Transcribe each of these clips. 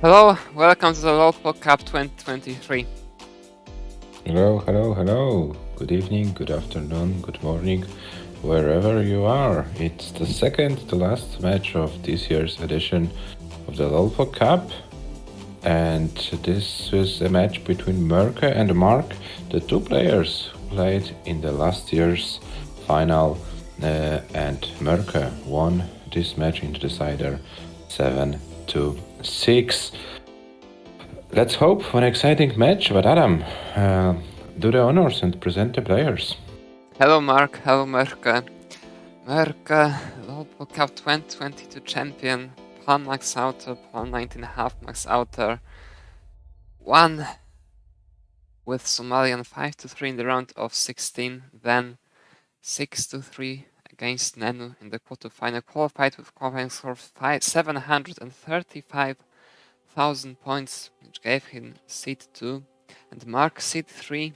Hello, welcome to the Pog Cup 2023. Hello. Good evening, good afternoon, good morning, wherever you are. It's the second to last match of this year's edition of the Pog Cup. And this is a match between Mörkö and Mark, the two players who played in the last year's final. And Mörkö won this match in the decider 7-6. Let's hope for an exciting match, but Adam, do the honors and present the players. Hello Mark, hello Mörkö. Mörkö, Pog Cup 2022 champion, Paul Max Outer, Paul 19.5 Max Outer. Won with Somalian 5-3 in the round of 16, then 6-3 against Nenu in the quarterfinal. Qualified with qualifying score of 735,000 points, which gave him seed 2, and Mark seed 3,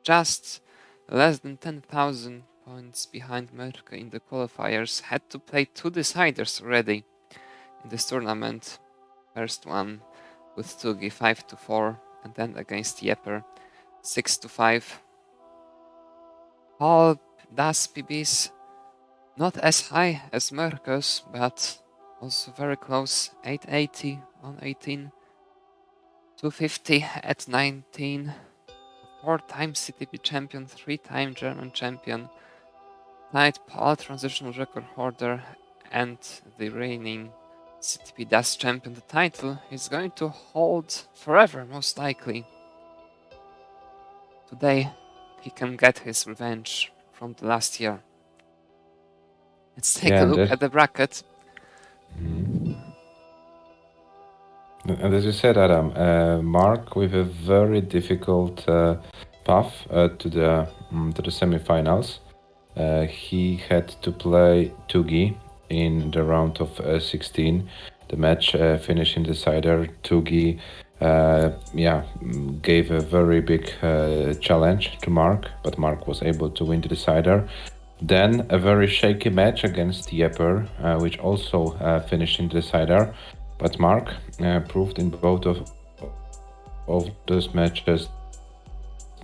just less than 10,000 points behind Mörkö in the qualifiers. Had to play two deciders already in this tournament. First one with Tugi 5-4, and then against Jeper 6-5. All DAS PBs not as high as Mörkö's, but also very close. 880 on 18, 250 at 19. 4-time CTP champion, 3-time German champion, tied Paul transitional record holder, and the reigning CTP DAS champion. The title he's going to hold forever, most likely. Today, he can get his revenge from the last year. Let's take a look at the bracket. And as you said, Adam, Mark with a very difficult path to the semifinals. He had to play Tugi in the round of 16. The match finished in decider. Tugi gave a very big challenge to Mark, but Mark was able to win the decider. Then a very shaky match against Jeper, which also finished in decider. But Mark proved in both of those matches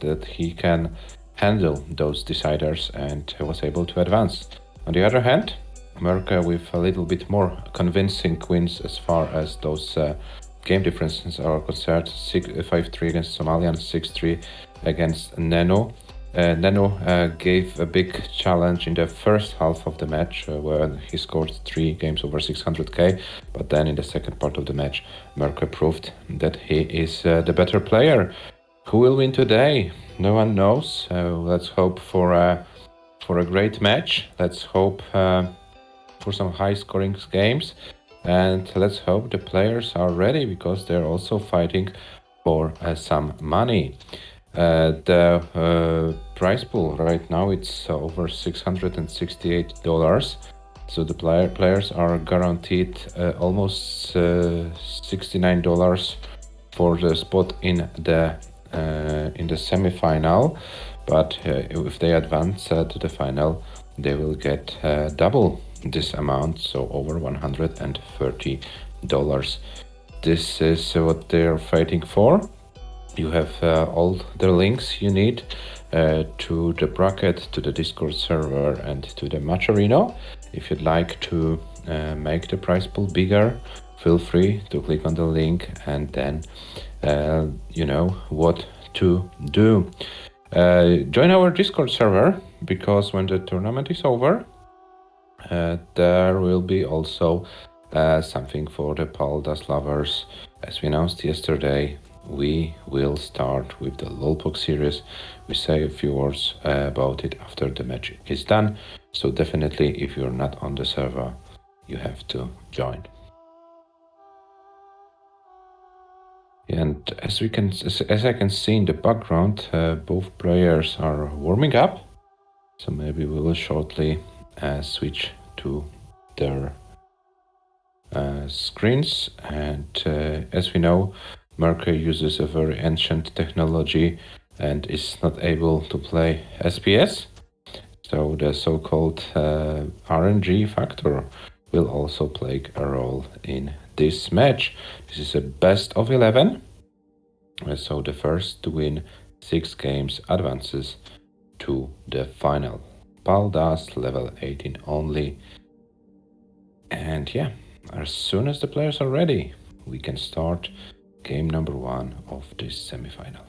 that he can handle those deciders and was able to advance. On the other hand, Mörkö with a little bit more convincing wins as far as those game differences are concerned. 5-3 against Somalian, 6-3 against Nenu. Nenu gave a big challenge in the first half of the match where he scored 3 games over 600k, but then in the second part of the match, Mörkö proved that he is the better player. Who will win today? No one knows. Let's hope for a great match. Let's hope for some high-scoring games, and let's hope the players are ready because they're also fighting for some money. The prize pool right now, it's over $668. So the players are guaranteed almost $69 for the spot in the semi-final. But if they advance to the final, they will get double this amount, so over $130. This is what they're fighting for. You have all the links you need to the bracket, to the Discord server, and to the match arena. If you'd like to make the prize pool bigger, feel free to click on the link, and then you know what to do. Join our Discord server, because when the tournament is over, there will be also something for the Paul DAS lovers. As we announced yesterday, we will start with the LOLPOG series. We say a few words about it after the match is done. So definitely, if you're not on the server, you have to join. And as I can see in the background, both players are warming up. So maybe we will shortly switch to their screens. And as we know, Mörkö uses a very ancient technology and is not able to play SPS. So the so-called RNG factor will also play a role in this match. This is a best of 11. So the first to win 6 games advances to the final. Pal does level 18 only. And yeah, as soon as the players are ready, we can start game number 1 of this semifinal.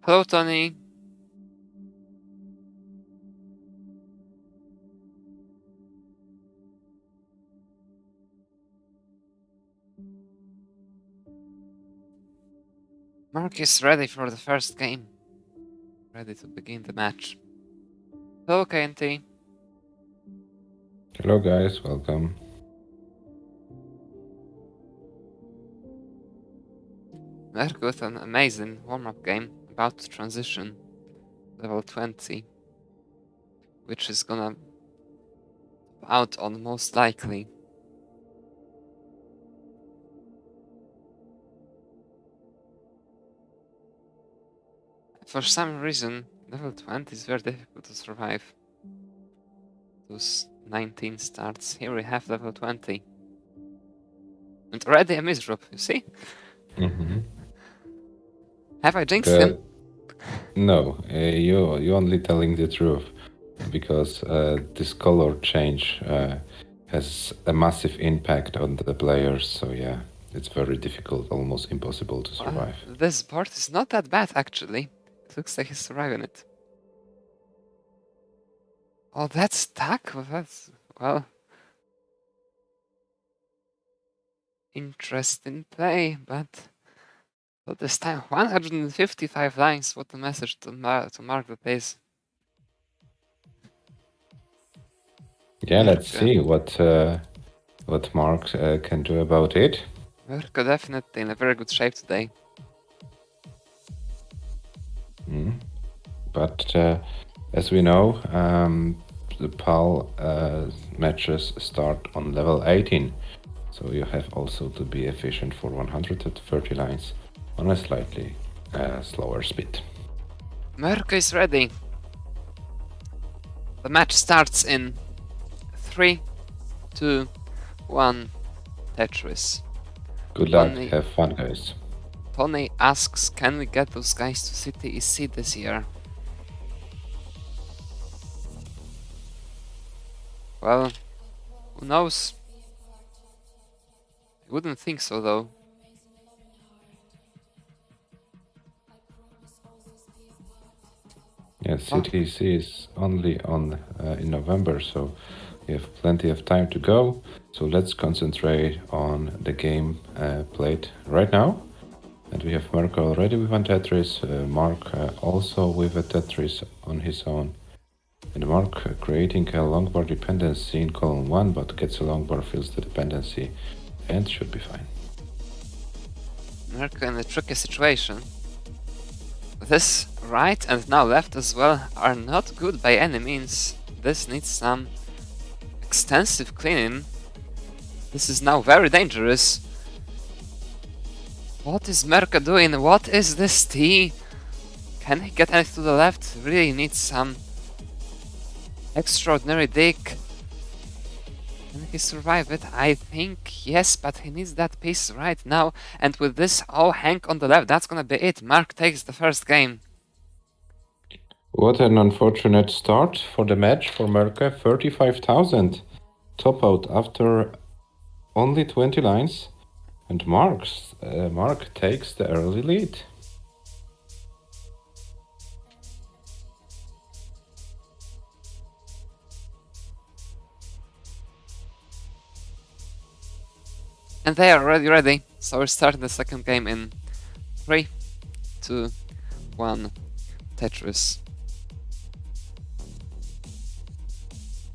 Hello, Tony. Mark is ready for the first game. Ready to begin the match. Hello, KNT. Hello guys, welcome. Merk with an amazing warm-up game, about to transition level 20, which is gonna out on most likely. For some reason, level 20 is very difficult to survive. Those 19 starts. Here we have level 20. And already a misdrop, you see? Mm-hmm. Have I jinxed him? No, you only telling the truth, because this color change has a massive impact on the players. So yeah, it's very difficult, almost impossible to survive. This board is not that bad actually. It looks like he's surviving it. Oh, that's stuck? That's, well, interesting play, but this time 155 lines. What a message to mark the pace. Yeah, let's see what Mark can do about it. Mörkö definitely in a very good shape today. But as we know, the PAL matches start on level 18. So you have also to be efficient for 130 lines on a slightly slower speed. Mörkö is ready. The match starts in 3, 2, 1, Tetris. Good luck, have fun guys. Tony asks, can we get those guys to City EC this year? Well, who knows? I wouldn't think so though. Yeah, City EC is only on in November, so we have plenty of time to go. So let's concentrate on the game played right now. And we have Mörkö already with one Tetris, Mark also with a Tetris on his own. And Mark creating a long bar dependency in column 1, but gets a long bar, fills the dependency, and should be fine. Mörkö in a tricky situation. This right and now left as well are not good by any means. This needs some extensive cleaning. This is now very dangerous. What is Mörkö doing? What is this T? Can he get anything to the left? Really needs some extraordinary dig. Can he survive it? I think yes, but he needs that piece right now. And with this, oh, Hank on the left, that's gonna be it. Mark takes the first game. What an unfortunate start for the match for Mörkö. 35,000 top out after only 20 lines. And Mark takes the early lead. And they are already ready. So we're starting the second game in 3, 2, 1, Tetris.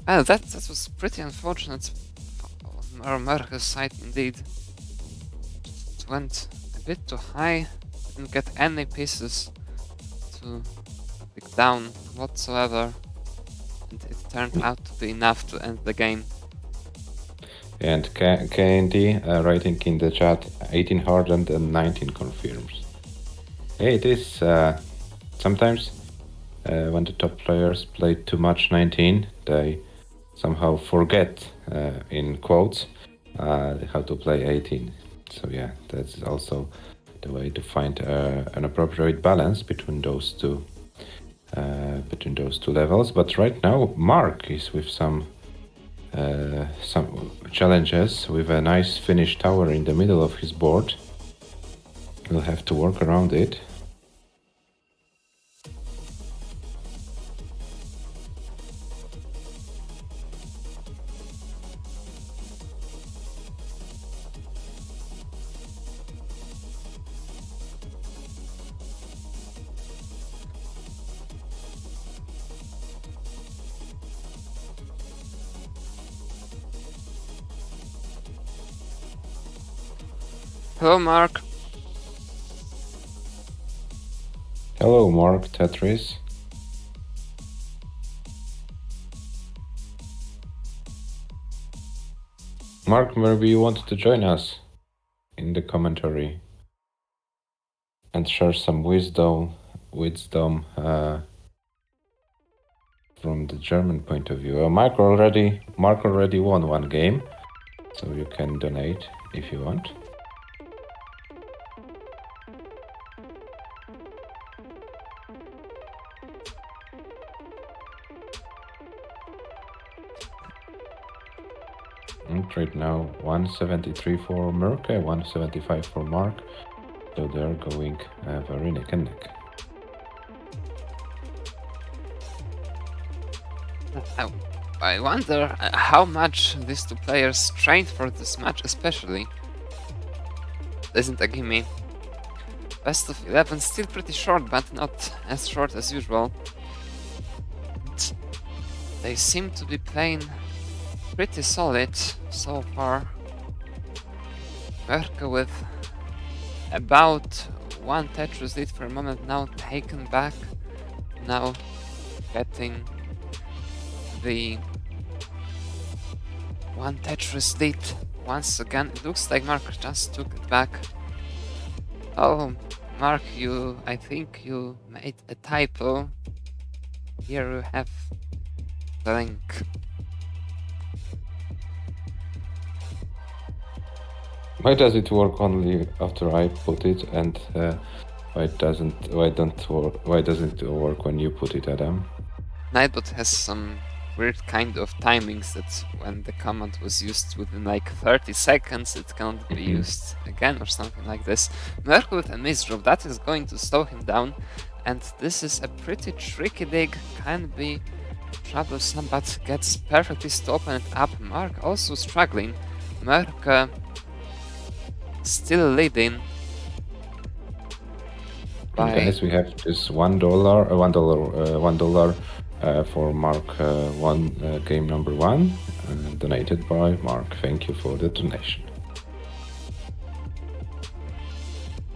Oh, that was pretty unfortunate on MÖRKÖS side indeed. It went a bit too high, didn't get any pieces to pick down whatsoever, and it turned out to be enough to end the game. And Candy writing in the chat 18 hardened and 19 confirms. Yeah, it is sometimes when the top players play too much 19, they somehow forget, in quotes, how to play 18. So yeah, that's also the way to find an appropriate balance between those two levels. But right now, Mark is with some challenges with a nice finished tower in the middle of his board. He'll have to work around it. Hello, Mark. Hello, Mark Tetris. Mark, maybe you want to join us in the commentary and share some wisdom from the German point of view. Mark already won one game, so you can donate if you want. And right now 173 for MÖRKÖS, 175 for Mark, so they're going very neck and neck. I wonder how much these two players trained for this match, especially. Isn't a gimme. Best of 11, still pretty short, but not as short as usual. And they seem to be playing pretty solid so far. MÖRKÖS with about one Tetris lead for a moment, now taken back, now getting the one Tetris lead once again. It looks like Mark just took it back. Oh, Mark, I think you made a typo. Here you have the link. Why does it work only after I put it, and why doesn't it work when you put it, Adam? Nightbot has some weird kind of timings that when the command was used within like 30 seconds, it cannot be used again or something like this. MÖRKÖS with a misdrop, that is going to slow him down, and this is a pretty tricky dig, can be troublesome, but gets perfectly to open it up. Mark also struggling. MÖRKÖS still leading. And guys, we have this $1 for Mark, game number 1, donated by Mark. Thank you for the donation.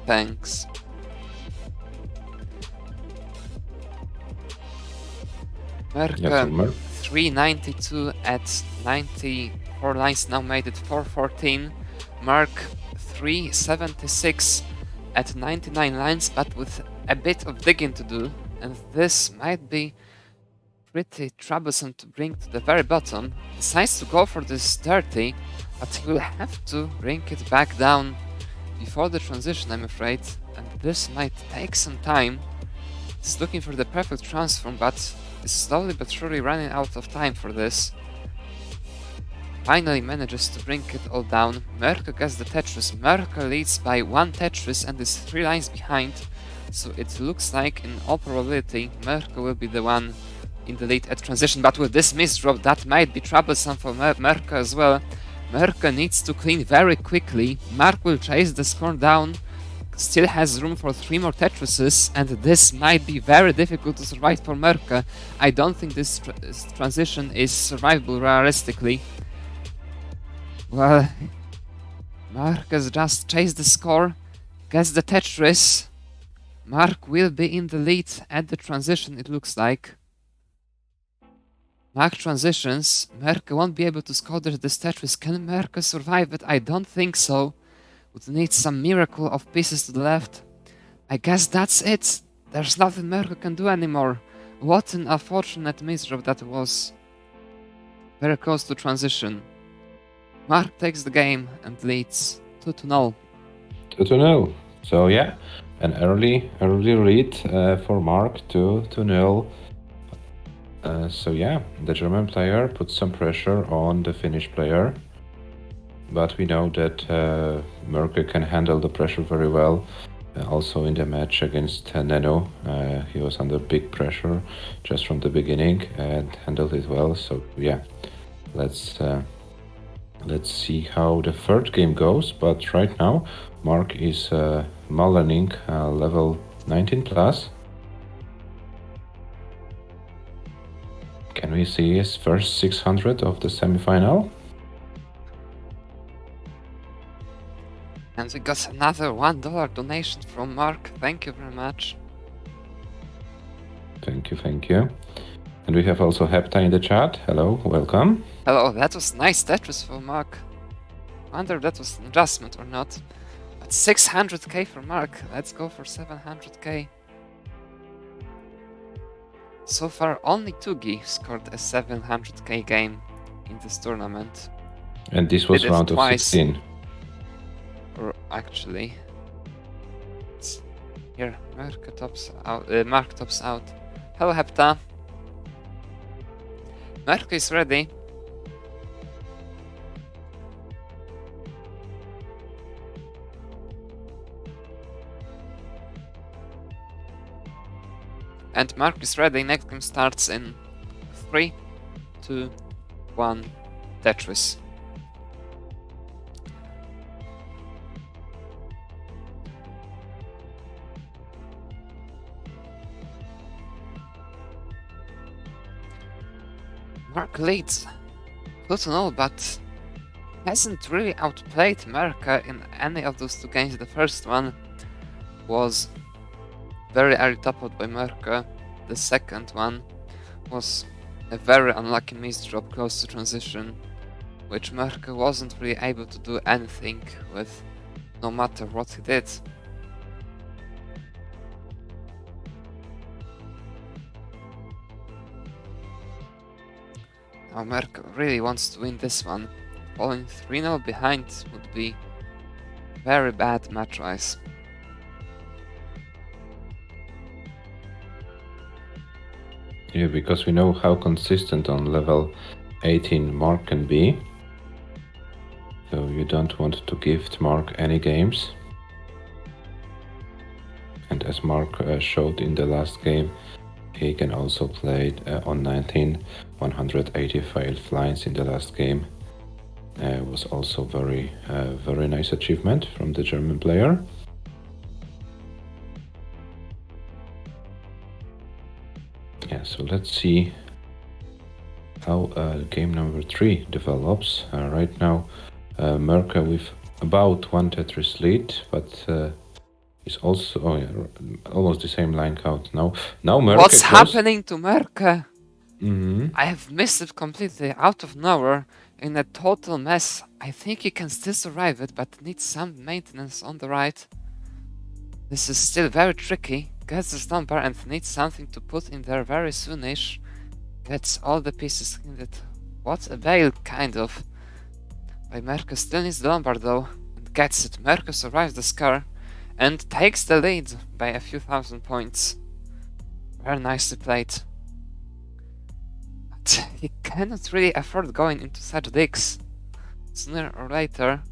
Thanks. MÖRKÖS 392 at 94 lines, now made it 414. Mark 376 at 99 lines, but with a bit of digging to do, and this might be pretty troublesome to bring to the very bottom. Decides to go for this 30, but he will have to bring it back down before the transition, I'm afraid, and this might take some time. He's looking for the perfect transform, but is slowly but surely running out of time for this. finally manages to bring it all down. MÖRKÖ gets the Tetris. MÖRKÖ leads by 1 Tetris and is 3 lines behind, so it looks like in all probability MÖRKÖ will be the one in the lead at transition, but with this misdrop that might be troublesome for MÖRKÖ as well. MÖRKÖ needs to clean very quickly. Mark will chase the score down, still has room for 3 more Tetrises, and this might be very difficult to survive for MÖRKÖ. I don't think this transition is survivable realistically. Well, Mark just chased the score, gets the Tetris. Mark will be in the lead at the transition, it looks like. Mark transitions. MÖRKÖ won't be able to score this Tetris. Can MÖRKÖ survive it? I don't think so. Would need some miracle of pieces to the left. I guess that's it. There's nothing MÖRKÖ can do anymore. What an unfortunate misdrop that was. Very close to transition. Mark takes the game and leads 2-0. 2-0. So yeah, an early lead for Mark, 2-0. So yeah, the German player put some pressure on the Finnish player, but we know that MÖRKÖ can handle the pressure very well. Also in the match against Neno, he was under big pressure just from the beginning and handled it well. So yeah, let's see how the third game goes. But right now, Mark is mullining level 19 plus. Can we see his first 600 of the semi-final? And we got another $1 donation from Mark. Thank you very much. Thank you. And we have also Hepta in the chat. Hello, welcome. Hello, that was nice Tetris for Mark. Wonder if that was an adjustment or not. But 600k for Mark. Let's go for 700k. So far, only Tugi scored a 700k game in this tournament. And this was round of 16. Or actually, here Mark tops out. Hello, Hepta. MÖRKÖ is ready. And Mark is ready. Next game starts in 3, 2, 1, Tetris. Mark leads 2-0, but hasn't really outplayed MÖRKÖ in any of those 2 games. The first one was very early toppled by MÖRKÖ. The second one was a very unlucky misdrop close to transition, which MÖRKÖ wasn't really able to do anything with, no matter what he did. Now MÖRKÖ really wants to win this one. Falling 3-0 behind would be very bad match-wise. Yeah, because we know how consistent on level 18 Mark can be. So you don't want to gift Mark any games. And as Mark showed in the last game, he can also play on 19, 185 lines in the last game. Was also very nice achievement from the German player. Yeah, so let's see how game number 3 develops. Right now, MÖRKÖ with about 1 Tetris lead, but is also almost the same line count now. Now MÖRKÖ. What's happening to MÖRKÖ? Mm-hmm. I have missed it completely out of nowhere in a total mess. I think he can still survive it, but needs some maintenance on the right. This is still very tricky. Gets this number and needs something to put in there very soonish. Gets all the pieces in it. What a bail, kind of. By MÖRKÖ still needs the Lombard though, and gets it. MÖRKÖ survives the scare and takes the lead by a few thousand points. Very nicely played. But he cannot really afford going into such digs. sooner or later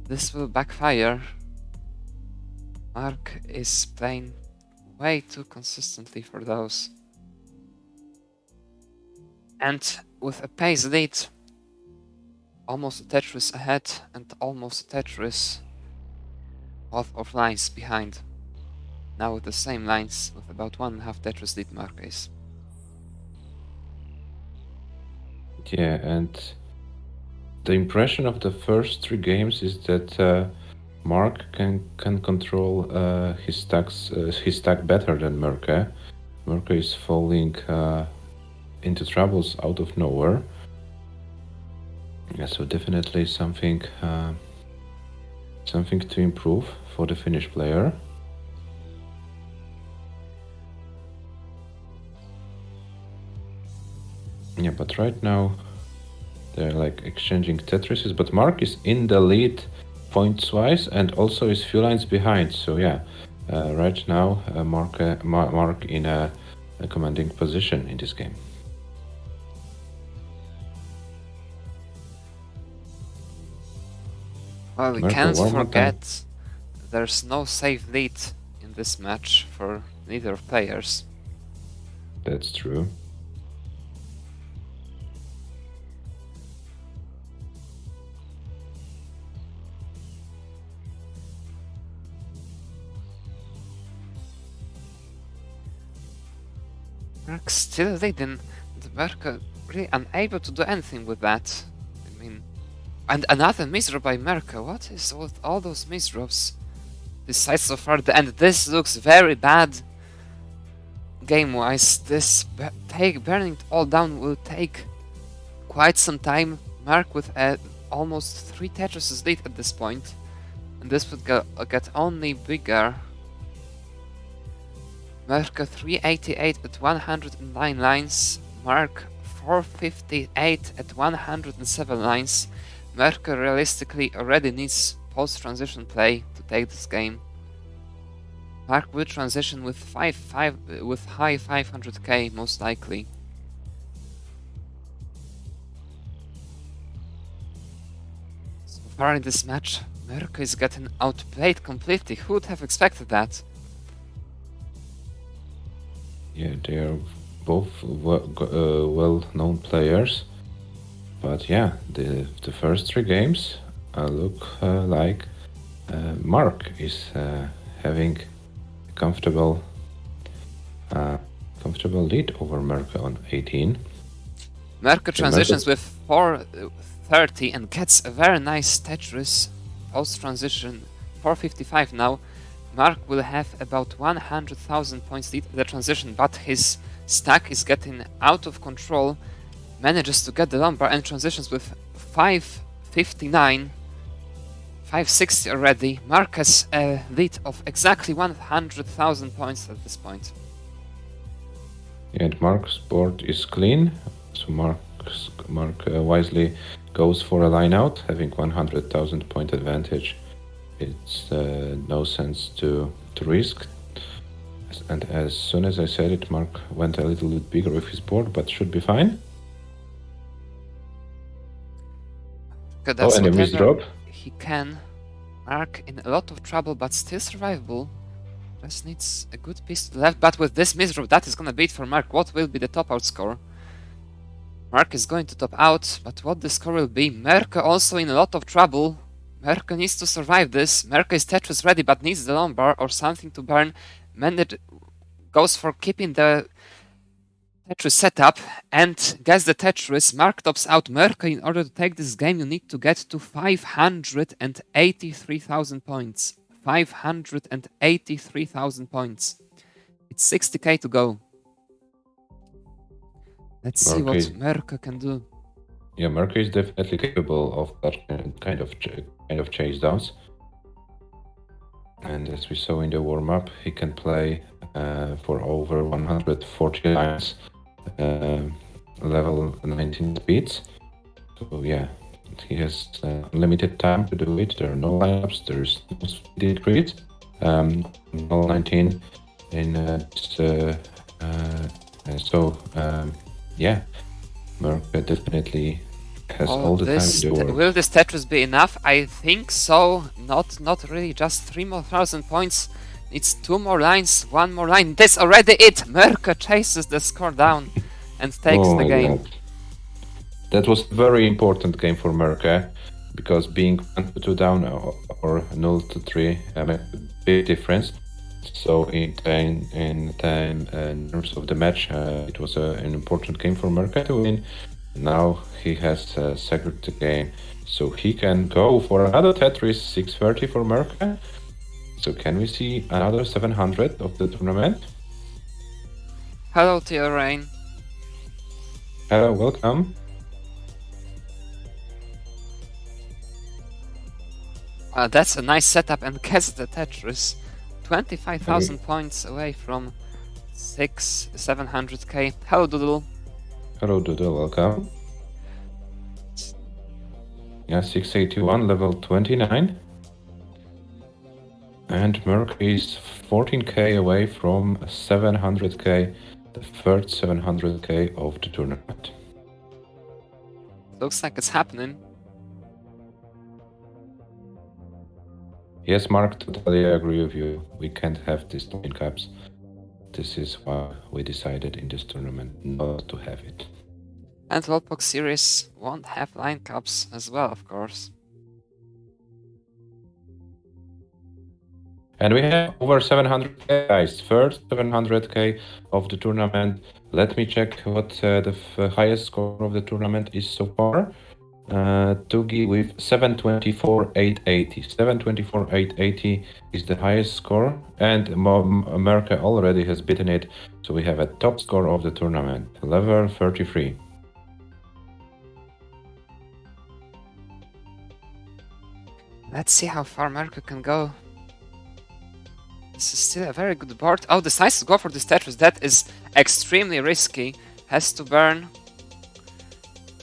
this will backfire. Mark is playing way too consistently for those. And with a pace lead, almost a Tetris ahead and almost a Tetris of lines behind. Now with the same lines, with about 1.5 Tetris lead, MÖRKÖS. Yeah, and the impression of the first 3 games is that Mark can control his stack better than MÖRKÖ. MÖRKÖ is falling into troubles out of nowhere. Yeah, so definitely something to improve for the Finnish player. Yeah, but right now they're like exchanging Tetrises, but Mark is in the lead points-wise and also is few lines behind. So yeah, right now Mark in a commanding position in this game. Well, we MÖRKÖ, can't one more time. forget there's no safe lead in this match for neither players. That's true. Mark still leading, and MÖRKÖ really unable to do anything with that. I mean, and another misdrop by MÖRKÖ. What is with all those misdrops? Besides so far the end, this looks very bad game-wise. This burning it all down will take quite some time. Mark with almost 3 Tetrises lead at this point, and this would get only bigger. MÖRKÖ 388 at 109 lines, Mark 458 at 107 lines. MÖRKÖ realistically already needs post-transition play to take this game. Mark will transition with high 500k most likely. So far in this match, MÖRKÖ is getting outplayed completely. Who would have expected that? Yeah, they are both well-known players, but yeah, the first 3 games look like Mark is having a comfortable lead over MÖRKÖ on 18. MÖRKÖ transitions with 430 and gets a very nice Tetris post-transition, 455 now. Mark will have about 100,000 points lead at the transition, but his stack is getting out of control, manages to get the lumbar and transitions with 559, 560 already. Mark has a lead of exactly 100,000 points at this point. Yeah, and Mark's board is clean, so Mark wisely goes for a line out, having 100,000 point advantage. It's no sense to risk, and as soon as I said it, Mark went a little bit bigger with his board, but should be fine. And a misdrop. He can. Mark in a lot of trouble, but still survivable. Just needs a good piece to the left, but with this misdrop, that is gonna be it for Mark. What will be the top out score? Mark is going to top out, but what the score will be? MÖRKÖ also in a lot of trouble. MÖRKÖ needs to survive this. MÖRKÖ is Tetris ready, but needs the lumbar or something to burn. Mended goes for keeping the Tetris setup and gets the Tetris. Mark tops out. MÖRKÖ, in order to take this game, you need to get to 583,000 points. 583,000 points. It's 60k to go. Let's see what MÖRKÖ can do. Yeah, MÖRKÖ is definitely capable of that kind of chase downs. And as we saw in the warm-up, he can play for over 140 lines, level 19 speeds. So yeah, he has limited time to do it. There are no lineups, there's no speed decrease. Level 19 in yeah, MÖRKÖ definitely Has all the time in the world. Will this Tetris be enough? I think so. Not really. Just 3,000 points. It's 2 more lines, 1 more line. This already it. Mörkö chases the score down and takes the game. God. That was a very important game for Mörkö, because being 1-2 down or 0-3 made a big difference. So in terms of the match, it was an important game for Mörkö to win. Now he has secured the game, so he can go for another Tetris 630 for Mörkö. So can we see another 700 of the tournament? Hello, Theorain. Hello, welcome. That's a nice setup and gets the Tetris. 25,000 points away from 700k. Hello, Doodle. Hello, Doodle, welcome. Yeah, 681, level 29. And Mörkö is 14k away from 700k, the third 700k of the tournament. Looks like it's happening. Yes, Mark, totally agree with you. We can't have these line cups. This is why we decided in this tournament not to have it. And World Series won't have line cups as well, of course. And we have over 700k guys, first 700k of the tournament. Let me check what the highest score of the tournament is so far. Tugi with 724,880. 724,880 is the highest score, and Mörkö already has beaten it, so we have a top score of the tournament, level 33. Let's see how far Mörkö can go. This is still a very good board. Oh, decides to go for this Tetris. That is extremely risky. Has to burn.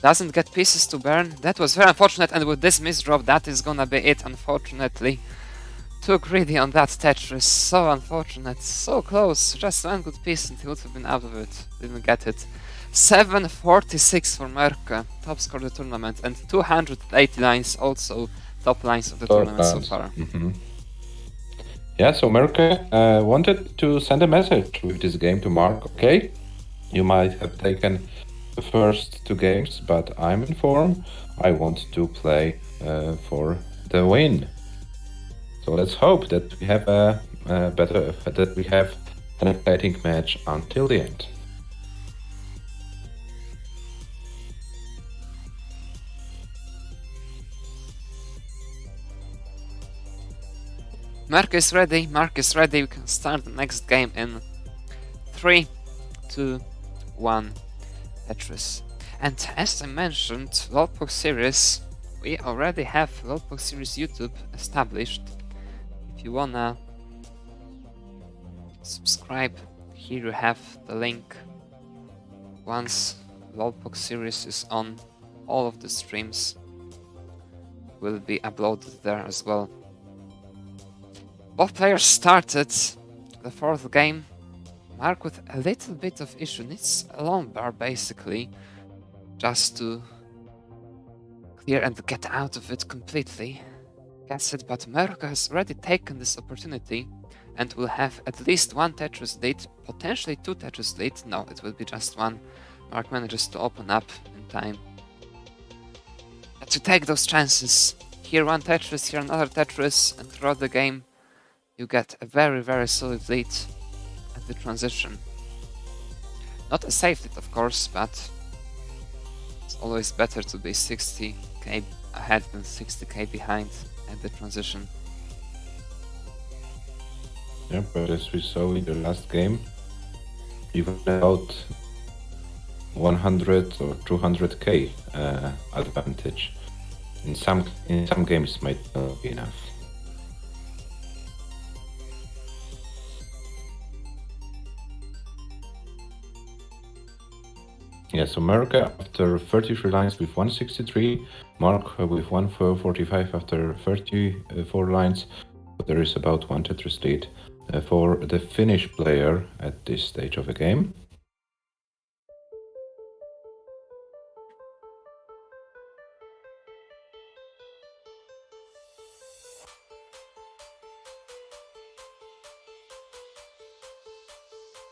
Doesn't get pieces to burn. That was very unfortunate, and with this misdrop, that is gonna be it, unfortunately. Too greedy on that Tetris. So unfortunate. So close. Just one good piece and he would have been out of it. Didn't get it. 746 for Mörkö. Top score of the tournament. And 280 lines also. Top lines of the tournament so far. Yeah, so Mörkö wanted to send a message with this game to Mark. Okay, you might have taken the first 2 games, but I'm in form. I want to play for the win. So let's hope that we have an exciting match until the end. Mark is ready. Mark is ready. We can start the next game in 3, 2, 1. Tetris. And as I mentioned, World Series, we already have World Series YouTube established. If you wanna subscribe, here you have the link. Once World Series is on, all of the streams will be uploaded there as well. Both players started the 4th game. Mark with a little bit of issue, needs a long bar basically, just to clear and get out of it completely. Gets it, but Mörkö has already taken this opportunity and will have at least 1 Tetris lead, potentially 2 Tetris lead. No, it will be just 1. Mark manages to open up in time. And to take those chances, here 1 Tetris, here another Tetris, and throughout the game you get a very solid lead at the transition. Not a safe lead, of course, but it's always better to be 60k ahead than 60k behind at the transition. Yeah, but as we saw in the last game, even about 100 or 200k advantage in some games might not be enough. Yeah, so Mörkö after 33 lines with 163, Mark with 145 after 34 lines, but there is about 1 Tetris lead for the Finnish player at this stage of the game.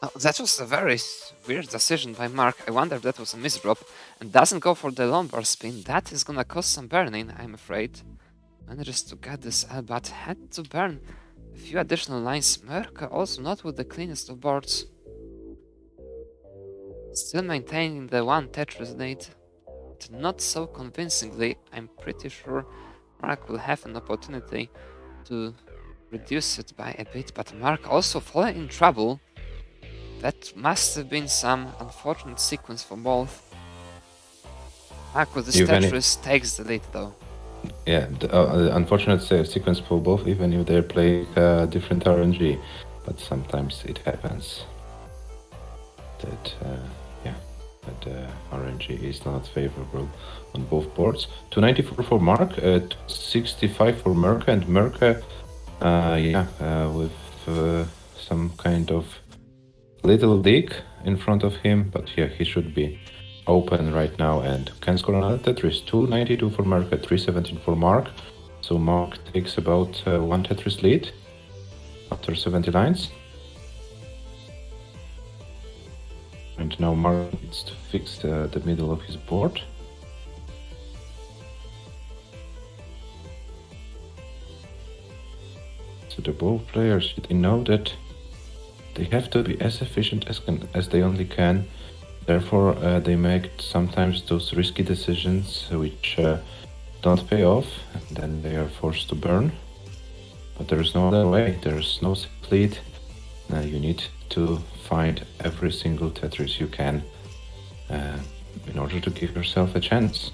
Oh, that was a very weird decision by Mark. I wonder if that was a misdrop and doesn't go for the lumbar spin. That is gonna cause some burning, I'm afraid. Manages to get this L, but had to burn a few additional lines. Mörkö also not with the cleanest of boards. Still maintaining the one Tetris lead. But not so convincingly. I'm pretty sure Mark will have an opportunity to reduce it by a bit, but Mark also fallen in trouble. That must have been some unfortunate sequence for both. Mark with this Even if, Tetris takes the lead though. yeah, the unfortunate sequence for both, even if they're playing different RNG, but sometimes it happens that RNG is not favorable on both boards. 294 for Mark, 65 for Mörkö, and Mörkö, with some kind of little dig in front of him, but yeah, he should be open right now and can score another Tetris. 292 for Mörkö, 317 for Mark. So Mark takes about one Tetris lead after 70 lines. And now Mark needs to fix the middle of his board. So the both players, they know that they have to be as efficient as they only can. Therefore, they make sometimes those risky decisions which don't pay off, and then they are forced to burn. But there's no other way. There's no safe lead. You need to find every single Tetris you can in order to give yourself a chance.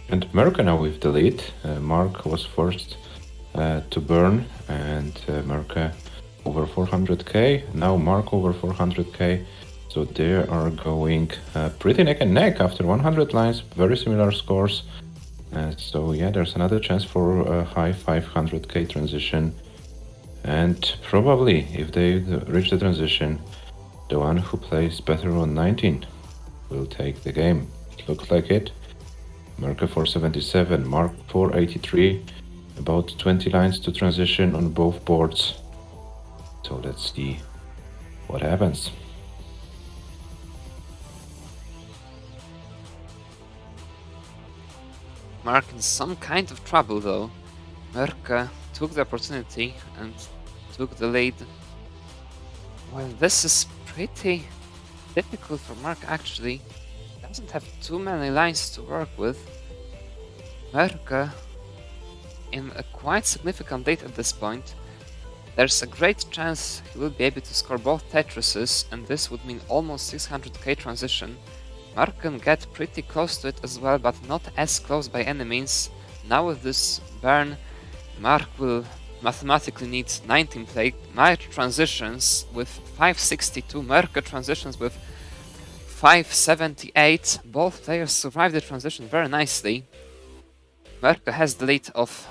And Mörkö now with the lead. Mark was forced to burn, and Mörkö over 400k. Now Mark over 400k. So they are going pretty neck and neck after 100 lines. Very similar scores. So yeah, there's another chance for a high 500k transition. And probably, if they reach the transition, the one who plays better on 19 will take the game. It looks like it. Mörkö 477, Mark 483, about 20 lines to transition on both boards. So let's see what happens. Mark in some kind of trouble though. Mörkö took the opportunity and took the lead. Well, this is pretty difficult for Mark actually. Doesn't have too many lines to work with. Mörkö in a quite significant lead at this point. There's a great chance he will be able to score both Tetrises, and this would mean almost 600k transition. Mark can get pretty close to it as well, but not as close by any means. Now with this burn, Mark will mathematically need 19 play. Mark transitions with 562, Mörkö transitions with 578. Both players survive the transition very nicely. Mörkö has the lead of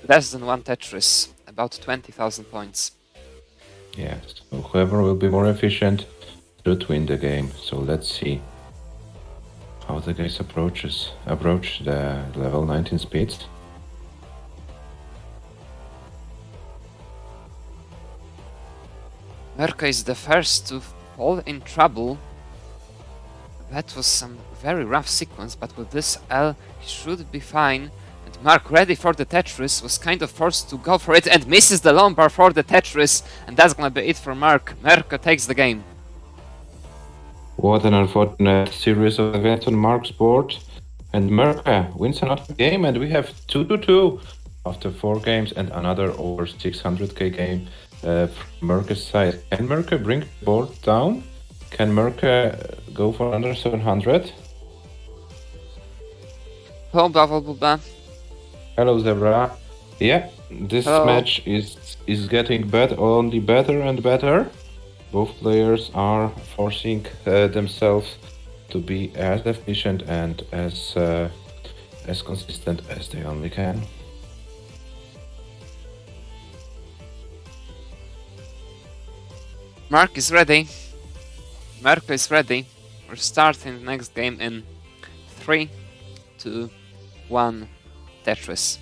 less than one Tetris, about 20,000 points. Yes, so whoever will be more efficient should win the game. So let's see how the guys approach the level 19 speeds. Mörkö is the first to fall in trouble. That was some very rough sequence, but with this L, he should be fine. And Mark, ready for the Tetris, was kind of forced to go for it and misses the lumbar for the Tetris. And that's gonna be it for Mark. Mörkö takes the game. What an unfortunate series of events on Mark's board. And Mörkö wins another game, and we have 2-2 after 4 games and another over 600k game from Mörkö's side. Can Mörkö bring the board down? Can Mörkö go for under 700? Hello, blah blah blah blah. Hello, Zebra. Yeah, this Hello. match is getting only better and better. Both players are forcing themselves to be as efficient and as consistent as they only can. Mark is ready. Mörkö is ready. We're starting the next game in 3, 2, 1, Tetris.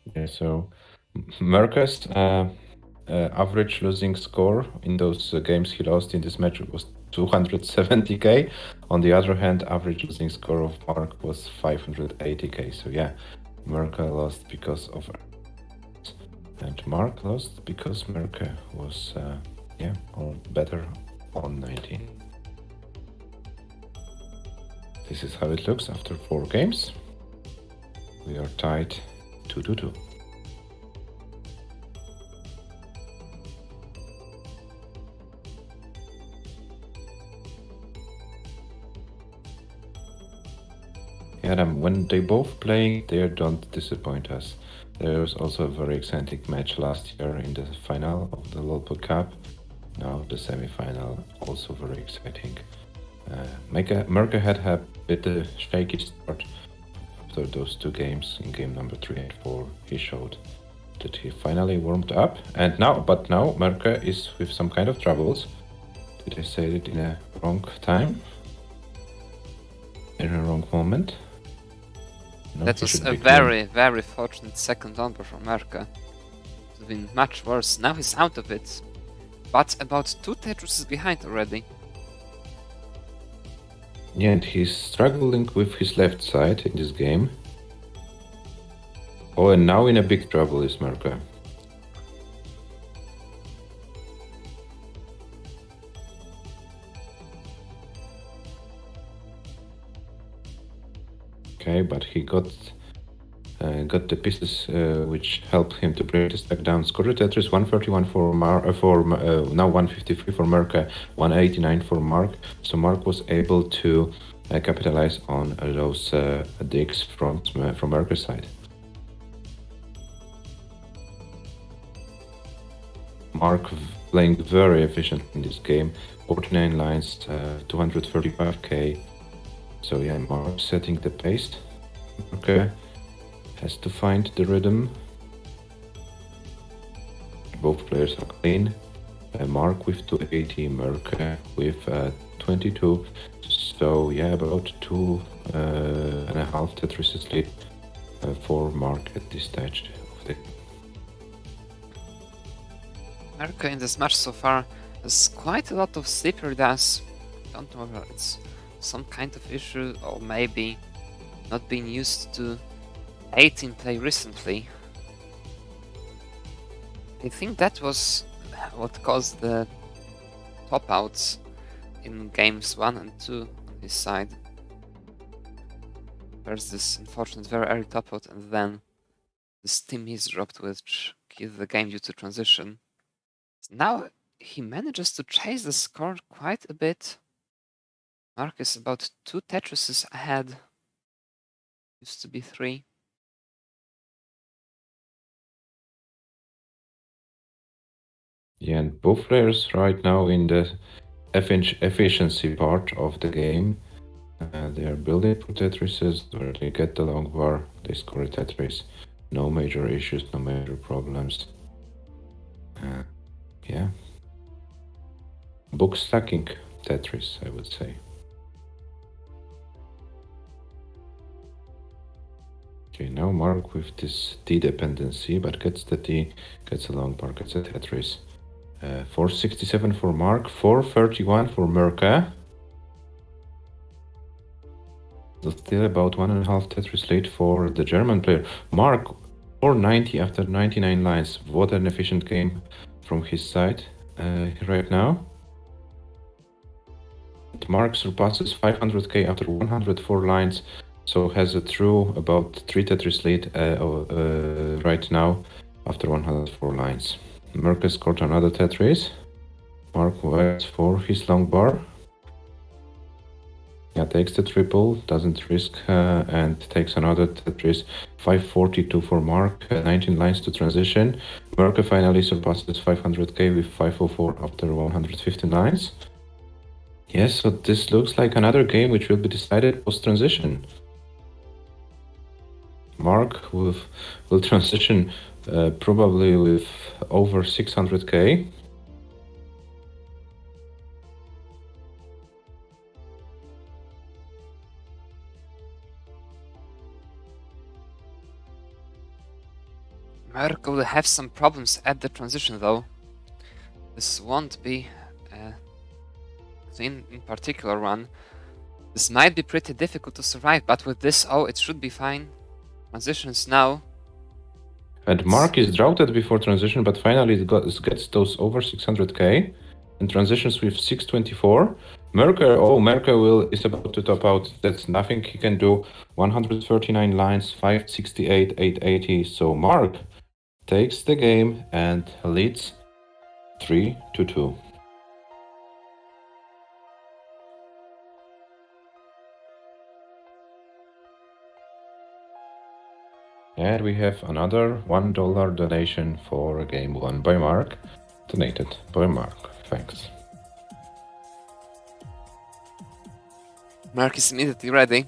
Okay, so Mörkö's average losing score in those games he lost in this match was 270k. On the other hand, average losing score of Mark was 580k. So yeah, Mörkö lost because of and Mark lost because Mörkö was better on 19. This is how it looks after 4 games. We are tied 2-2. Yeah, when they both play, they don't disappoint us. There was also a very exciting match last year in the final of the Pog Cup. Now the semi-final, also very exciting. Mörkö had a bit shaky start after those 2 games. In game number 3 and 4, he showed that he finally warmed up. And now Mörkö is with some kind of troubles. Did I say it in a wrong time? In a wrong moment? No, That was a very fortunate second number for Mörkö. It would have been much worse. Now he's out of it. But about 2 Tetrises behind already. Yeah, and he's struggling with his left side in this game. Oh, and now in a big trouble is Mörkö. Okay, but he got the pieces which helped him to break the stack down. Score Tetris 131 for now 153 for Mörkö, 189 for Mark. So Mark was able to capitalize on those digs from Mörkö's side. Mark playing very efficient in this game, 49 lines, 235k. So yeah, Mark setting the pace. Okay, has to find the rhythm. Both players are clean. Mark with 280, Mörkö with 22. So yeah, about 2.5 Tetrises lead for Mark at this stage of the game. Mörkö in this match so far has quite a lot of slippery dance. Don't know whether it's some kind of issue or maybe not being used to 18 play recently. I think that was what caused the top outs in games 1 and 2 on his side. There's this unfortunate very early top out and then this team miss dropped which killed the game due to transition. Now he manages to chase the score quite a bit. Mark is about 2 Tetrises ahead. Used to be 3. Yeah, and both players right now in the efficiency part of the game. They are building for Tetrises, where they get the long bar, they score a Tetris. No major issues, no major problems. Yeah. Book stacking Tetris, I would say. Okay, now Mark with this T dependency, but gets the T, gets a long bar, gets a Tetris. 467 for Mark, 431 for Mörkö. Still about 1.5 Tetris late for the German player. Mark, 490 after 99 lines. What an efficient game from his side right now. Mark surpasses 500k after 104 lines, so has a true about 3 Tetris lead right now after 104 lines. Mörkö scored another Tetris. Mark waits for his long bar. Yeah, takes the triple, doesn't risk, and takes another Tetris. 542 for Mark, 19 lines to transition. Mörkö finally surpasses 500k with 504 after 115 lines. Yes, so this looks like another game which will be decided post-transition. Mark will transition probably with over 600k. Mörkö will have some problems at the transition though. this won't be a clean in particular run. This might be pretty difficult to survive, but with this it should be fine. Transitions now. And Mark is droughted before transition, but finally it gets those over 600k and transitions with 624. Merker is about to top out. That's nothing he can do. 139 lines, 568, 880. So Mark takes the game and leads 3-2. And we have another $1 donation for game won by Mark. Donated by Mark. Thanks. Mark is immediately ready.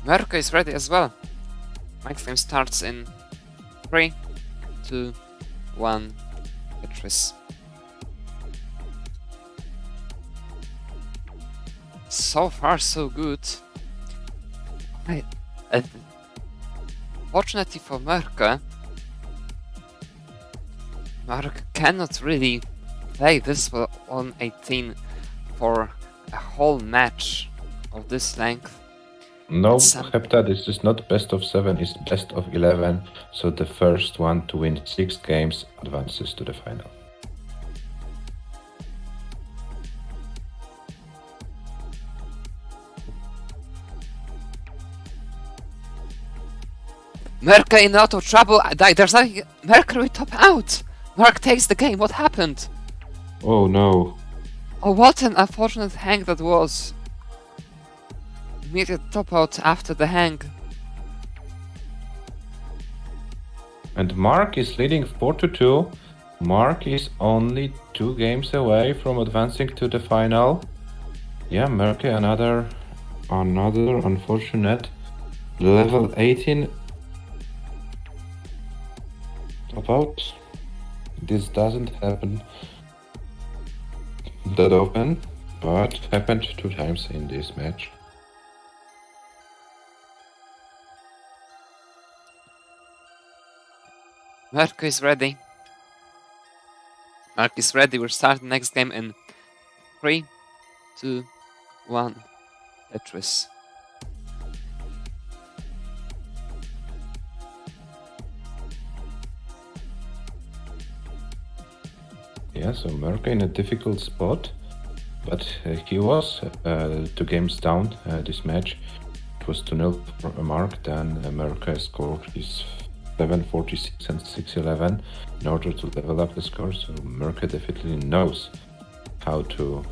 MÖRKÖS is ready as well. Next game starts in 3, 2, 1, Tetris. So far, so good. Fortunately for MÖRKÖ, Mark cannot really play this well on 18 for a whole match of this length. No, Hepta, this is not best of 7, it's best of 11, so the first one to win 6 games advances to the final. MÖRKÖ in a lot of trouble. There's nothing. MÖRKÖ will top out. Mark takes the game. What happened? Oh no. Oh, what an unfortunate hang that was. Immediate top out after the hang. And Mark is leading 4-2. Mark is only 2 games away from advancing to the final. Yeah, MÖRKÖ, another unfortunate level 18 top out. This doesn't happen that often, but happened 2 times in this match. MÖRKÖ is ready. Mark is ready. We'll start the next game in 3, 2, 1. Tetris. Yeah, so MÖRKÖ in a difficult spot, but he was 2 games down this match. It was 2-0 for Mark, then MÖRKÖ scored his 746 and 611 in order to level up the score, so MÖRKÖ definitely knows how to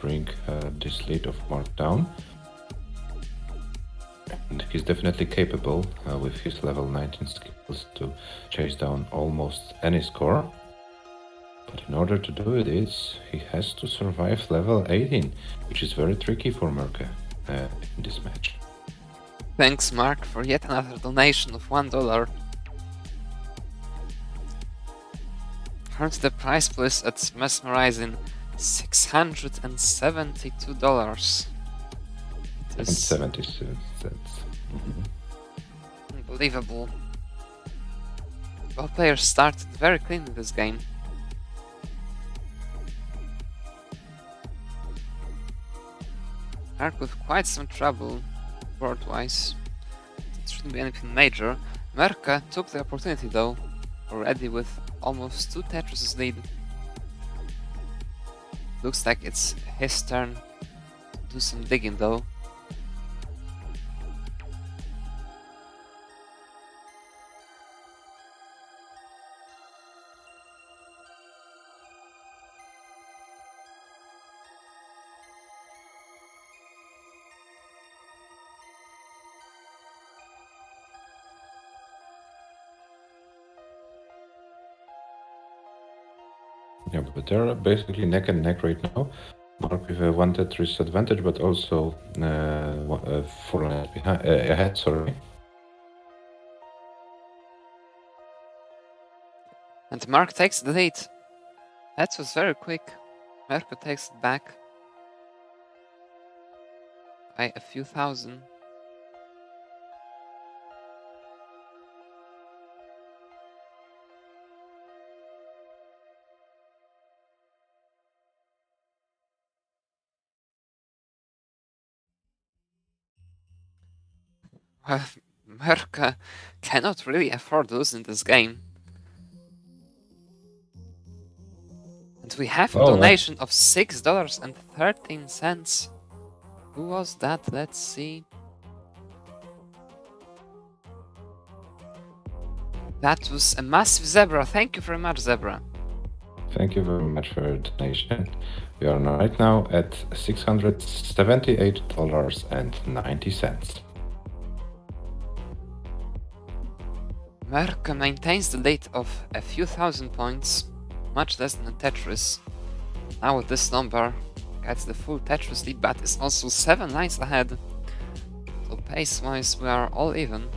bring this lead of Mark down. And he's definitely capable with his level 19 skills to chase down almost any score. But in order to do this, he has to survive level 18, which is very tricky for MÖRKÖ in this match. Thanks, Mark, for yet another donation of $1. Currently the prize pool is at mesmerizing $672. And 77 cents. Unbelievable. Both players started very clean in this game. Mark with quite some trouble board-wise. It shouldn't be anything major. MÖRKÖ took the opportunity though, already with almost 2 Tetris lead. Looks like it's his turn to do some digging though. Yeah, but they're basically neck and neck right now. Mark with a 1 Tetris advantage, but also 4 lines ahead, sorry. And Mark takes the lead. That was very quick. Mörkö takes it back by a few thousand. Well, Mörkö cannot really afford losing this game. And we have a donation of $6.13. Who was that? Let's see. That was a massive Zebra. Thank you very much, Zebra. Thank you very much for your donation. We are right now at $678.90. Mörkö maintains the lead of a few thousand points, much less than Tetris. Now with this number, gets the full Tetris lead, but is also 7 lines ahead. So pace-wise, we are all even.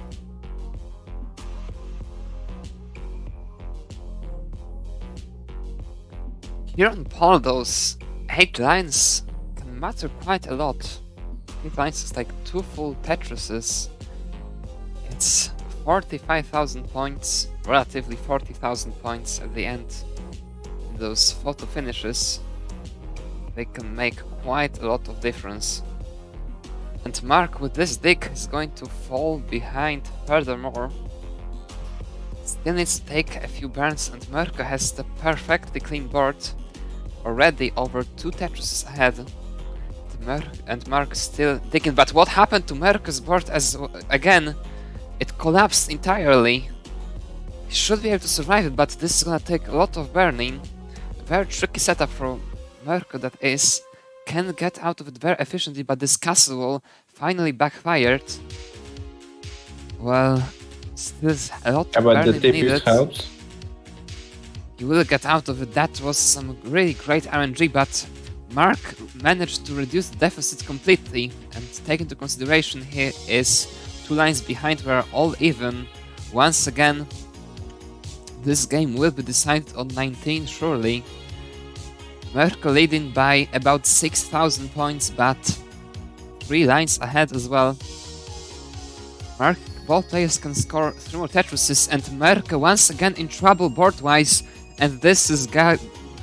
Here on Paul, those 8 lines can matter quite a lot. 8 lines is like 2 full Tetrises. It's 45,000 points, relatively 40,000 points at the end. In those photo finishes, they can make quite a lot of difference. And Mark with this dig is going to fall behind furthermore. Still needs to take a few burns, and Mörkö has the perfectly clean board, already over 2 Tetrises ahead. And Mark is still digging, but what happened to Mörkö's board as again? It collapsed entirely. He should be able to survive it, but this is gonna take a lot of burning. A very tricky setup for Mörkö that is. Can get out of it very efficiently, but this castle wall finally backfired. Well, still a lot of burning needed. Helps. You will get out of it. That was some really great RNG, but Mark managed to reduce the deficit completely, and take into consideration here is 2 lines behind, we're all even. Once again, this game will be decided on 19 surely. Mörkö leading by about 6,000 points, but 3 lines ahead as well. Both players can score 3 more Tetrises, and Mörkö once again in trouble board-wise, and this is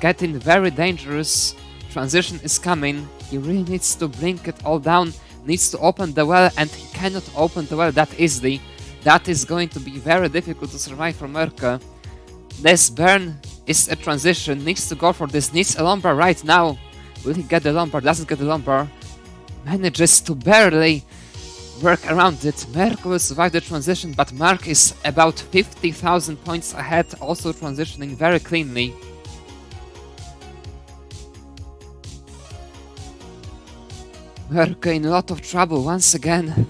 getting very dangerous. Transition is coming. He really needs to bring it all down, needs to open the well, and he cannot open the well that easily. That is going to be very difficult to survive for Mörkö. This burn is a transition, needs to go for this, needs a lumbar right now. Will he get the lumbar? Doesn't get the lumbar. Manages to barely work around it. Mörkö will survive the transition, but Mark is about 50,000 points ahead, also transitioning very cleanly. Mörkö in a lot of trouble once again.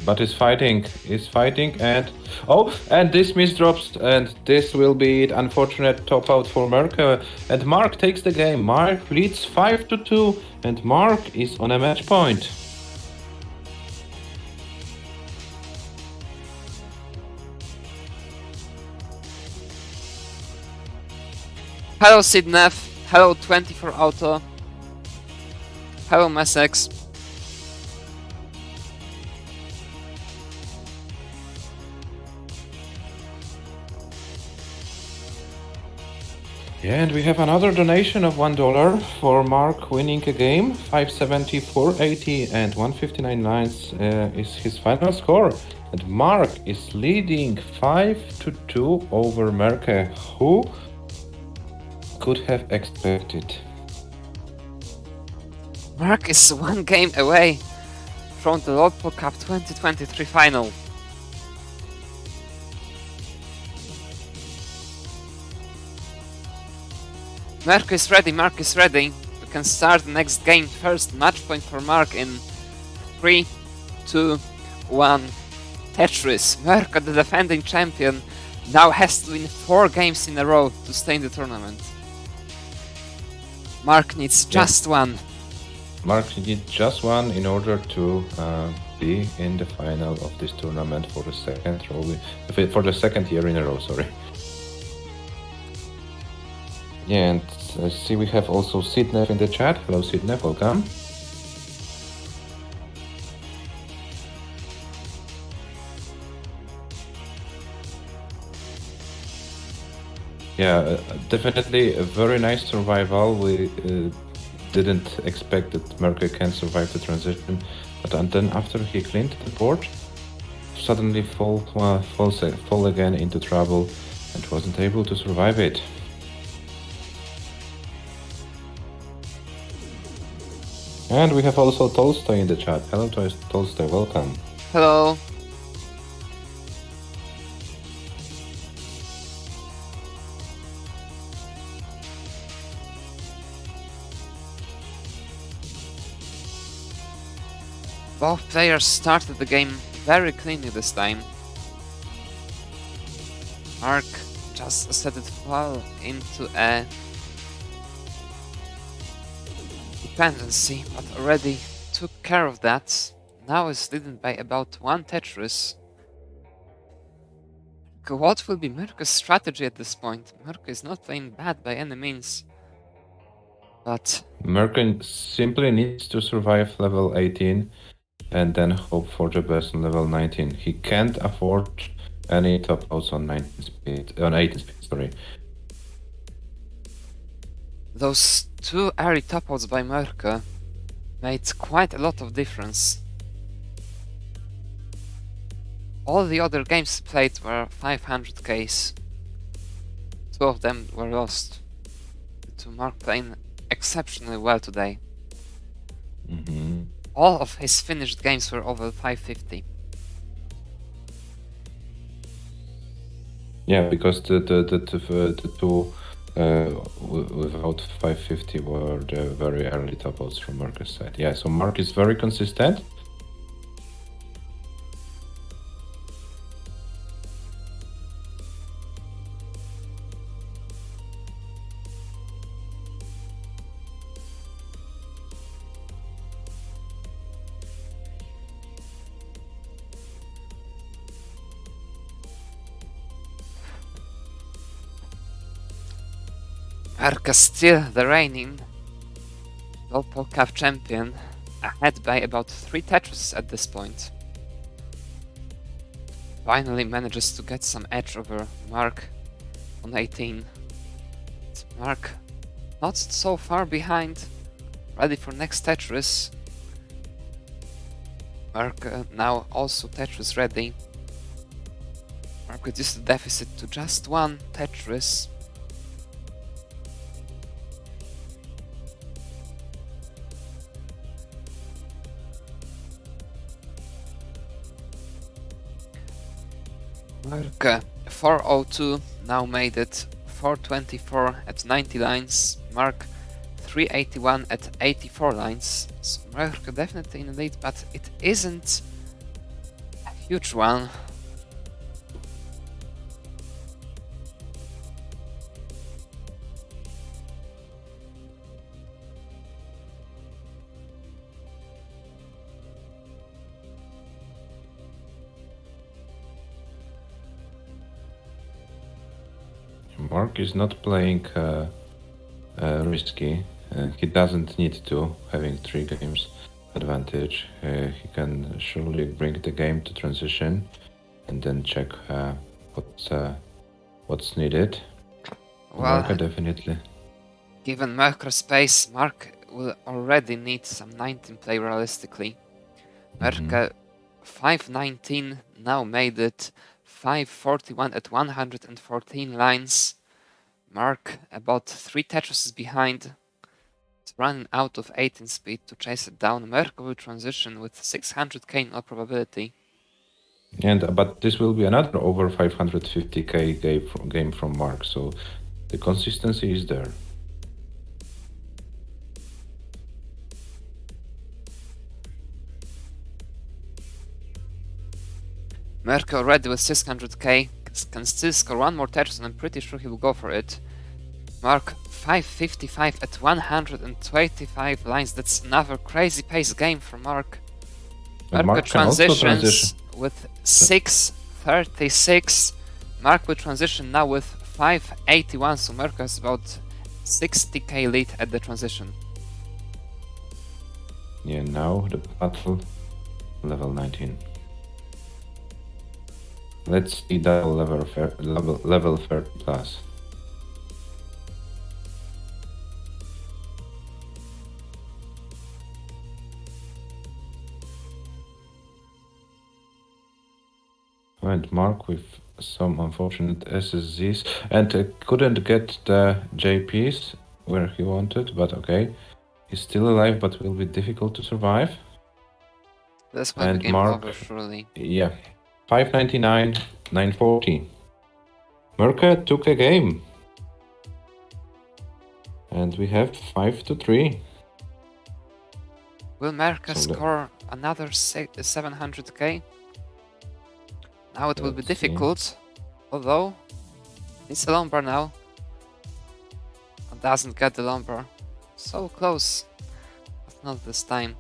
But is fighting, and and this misdrops, and this will be an unfortunate top out for Mörkö, and Mark takes the game. Mark leads 5-2, and Mark is on a match point. Hello Sidnef, hello 24 Auto, hello Messex. Yeah, and we have another donation of $1 for Mark winning a game. 570, 480, and 159 lines is his final score. And Mark is leading 5-2 over Mörkö. Who could have expected? Mark is 1 game away from the Pog Cup 2023 final. Mörkö is ready, Mark is ready. We can start the next game. First match point for Mark in 3, 2, 1. Tetris. Mörkö, the defending champion, now has to win 4 games in a row to stay in the tournament. Mark needs just 1. Mark needs just 1 in order to be in the final of this tournament for the second year in a row. Sorry. Yeah, and I see we have also Sidney in the chat. Hello, Sidney, welcome. Yeah, definitely a very nice survival. We didn't expect that MÖRKÖS can survive the transition, but and then after he cleaned the board, suddenly fall again into trouble and wasn't able to survive it. And we have also Tolstoy in the chat. Hello, Tolstoy, welcome. Hello. Both players started the game very cleanly this time. Mark just set it well into a dependency, but already took care of that. Now is leading by about 1 Tetris. What will be MÖRKÖ's strategy at this point? MÖRKÖ is not playing bad by any means. But MÖRKÖ simply needs to survive level 18 and then hope for the best on level 19. He can't afford any top outs on 19 speed, on 18 speed, sorry. those 2 early top outs by MÖRKÖ made quite a lot of difference. All the other games played were 500Ks. 2 of them were lost to Mark playing exceptionally well today. All of his finished games were over 550. Yeah, because the two without 550 were the very early top outs from MÖRKÖ's side. Yeah, so Mark is very consistent. MÖRKÖ still the reigning Pog Cup champion, ahead by about 3 Tetris at this point. Finally manages to get some edge over Mark on 18. Mark not so far behind, ready for next Tetris. MÖRKÖ now also Tetris ready. Mark reduced the deficit to just 1 Tetris. MÖRKÖ 402 now made it 424 at 90 lines. Mark 381 at 84 lines. So MÖRKÖ definitely in the lead, but it isn't a huge one. Mark is not playing risky. He doesn't need to, having 3 games advantage. He can surely bring the game to transition and then check what's needed. Well, MÖRKÖ definitely. Given MÖRKÖ's pace, Mark will already need some 19 play realistically. MÖRKÖ 519 now made it 541 at 114 lines. Mark about 3 Tetrises behind. It's running out of 18 speed to chase it down. MÖRKÖ will transition with 600k in all probability. But this will be another over 550k game from Mark, so the consistency is there. MÖRKÖ already with 600k can still score 1 more Tetris, and I'm pretty sure he will go for it. Mark 555 at 125 lines. That's another crazy pace game for Mark. MÖRKÖ transitions with 636. Mark will transition now with 581, so MÖRKÖ has about 60k lead at the transition. Yeah, now the battle, level 19. Let's see double level 30 plus. And Mark with some unfortunate SSZs and couldn't get the JPs where he wanted, but okay. He's still alive, but will be difficult to survive. This will be And game Mark, over, surely. yeah, 599, 940. Mörkö took a game. And we have 5-3. Will Merka So score another 700k? Now it will be let's see. difficult, although it's a lumber now. Doesn't get the lumber. So close, but not this time.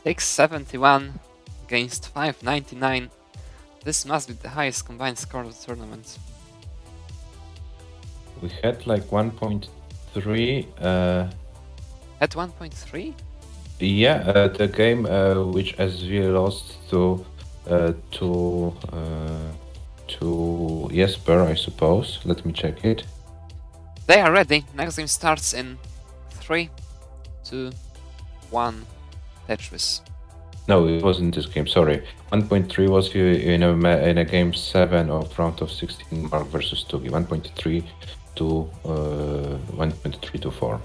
671 against 599. This must be the highest combined score of the tournament. We had like 1.3. At 1.3? Yeah, the game which SV lost to Jesper, I suppose. Let me check it. They are ready. Next game starts in 3, 2, 1. Tetris. No, it wasn't this game. Sorry, 1.3 was in a game 7 of round of 16 Mark versus Tugi. 1.3 to 1.3 to 4.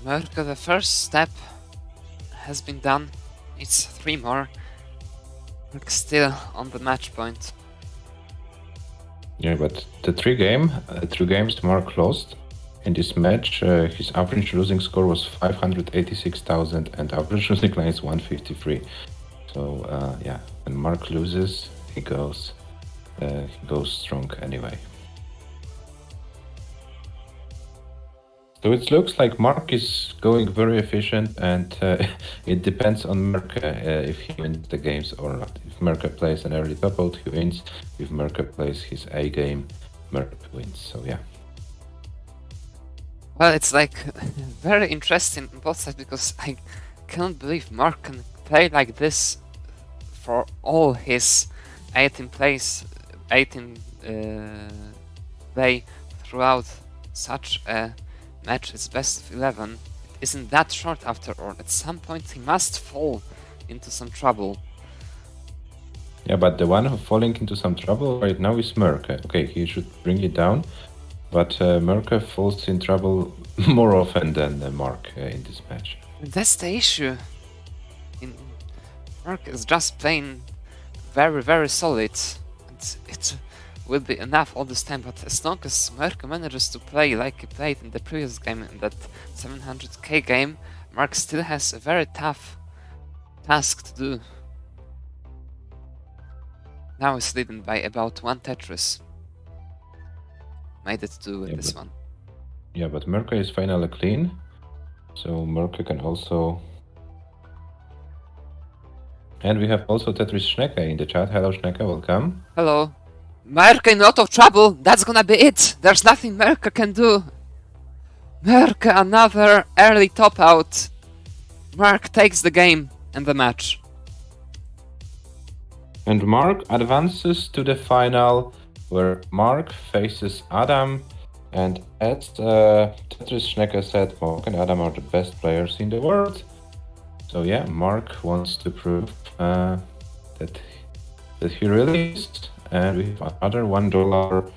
Mörkö, the first step has been done. It's 3 more. Mörkö still on the match point. Yeah, but the three games Mark lost. In this match, his average losing score was 586,000 and average losing line is 153. So yeah, when Mark loses, he goes strong anyway. So it looks like Mark is going very efficient, and it depends on Mörkö if he wins the games or not. If Mörkö plays an early top out, he wins. If Mörkö plays his A game, Mörkö wins. So yeah. Well, it's like very interesting on both sides because I can't believe Mark can play like this for all his 18 plays, 18 play throughout such a match. It's best of 11. It isn't that short after all. At some point he must fall into some trouble. Yeah, but the one who's falling into some trouble right now is Mörkö. Okay, he should bring it down, but Mörkö falls in trouble more often than Mark in this match. And that's the issue. Mark is just playing very, very solid, and it will be enough all this time, but as long as Mörkö manages to play like he played in the previous game, in that 700k game, Mark still has a very tough task to do. Now he's leading by about 1 Tetris. Made it 2 with this one. Yeah, but Mörkö is finally clean, so Mörkö can also... And we have also Tetris Schnecke in the chat. Hello Schnecke, welcome. Hello. Mörkö in a lot of trouble. That's gonna be it. There's nothing Mörkö can do. Mörkö, another early top out. Mark takes the game and the match. And Mark advances to the final, where Mark faces Adam. And as Tetris Schnecke said, Mark and Adam are the best players in the world. So yeah, Mark wants to prove that he really is. And we have another $1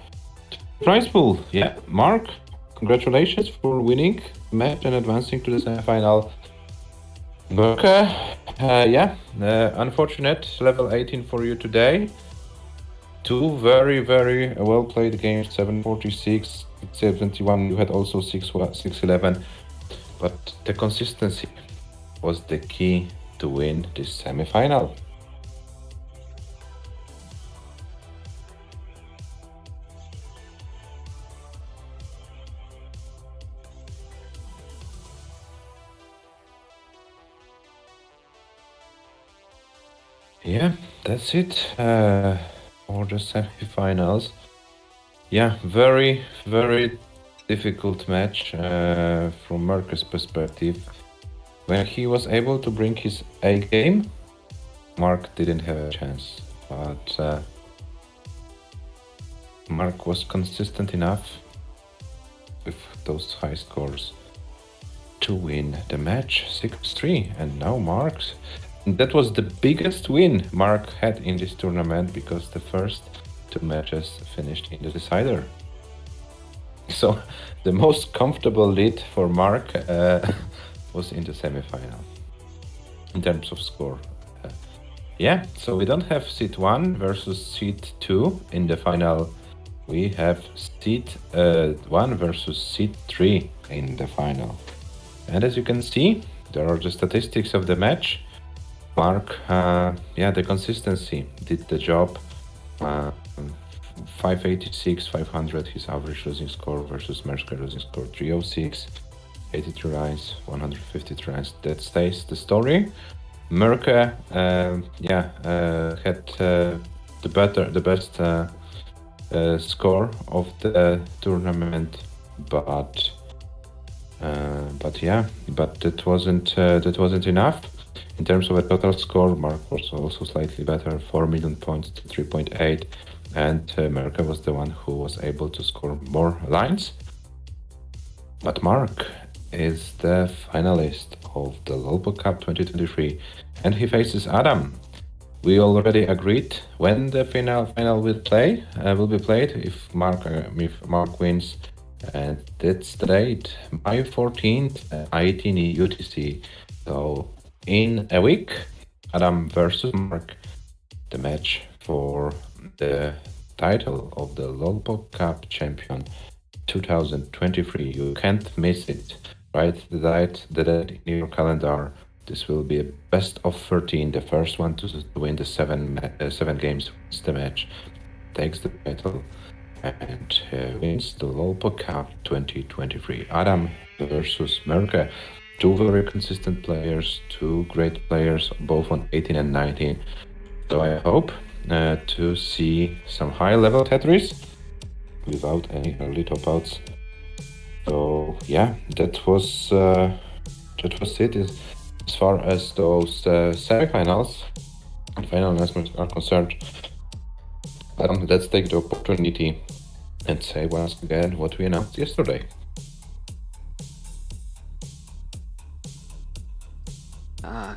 prize pool. Yeah, Mark, congratulations for winning the match and advancing to the semifinal. Mörkö, yeah, unfortunate level 18 for you today. 2 very, very well played games, 746, 671. You had also 611, but the consistency was the key to win this semifinal. Yeah, that's it for the semifinals. Yeah, very, very difficult match from MÖRKÖS' perspective. When he was able to bring his A game, Mark didn't have a chance. But Mark was consistent enough with those high scores to win the match 6-3. And now Mark's. That was the biggest win Mark had in this tournament because the first two matches finished in the decider. So the most comfortable lead for Mark was in the semifinal in terms of score. Yeah, so we don't have seed 1 versus seed 2 in the final. We have seed 1 versus seed 3 in the final. And as you can see, there are the statistics of the match. Mark, the consistency did the job. 586, 500, his average losing score versus MÖRKÖS losing score 306, 83 lines, 153 lines. That stays the story. MÖRKÖS, had the best score of the tournament, but that wasn't enough. In terms of a total score, Mark was also slightly better, 4 million points to 3.8, and MÖRKÖS was the one who was able to score more lines. But Mark is the finalist of the Pog Cup 2023, and he faces Adam. We already agreed when the final will be played if Mark wins, and that's the date, May 14th, 18 UTC. So in a week, Adam versus Mark, the match for the title of the Pog Cup champion 2023. You can't miss it. Write the date in your calendar. This will be a best of 13. The first one to win the seven games wins the match, takes the title, and wins the Pog Cup 2023. Adam versus MÖRKÖS. Two very consistent players, two great players, both on 18 and 19. So I hope to see some high-level Tetris without any early top-outs. So yeah, that was it. As far as those semifinals and final announcements are concerned, let's take the opportunity and say once again what we announced yesterday.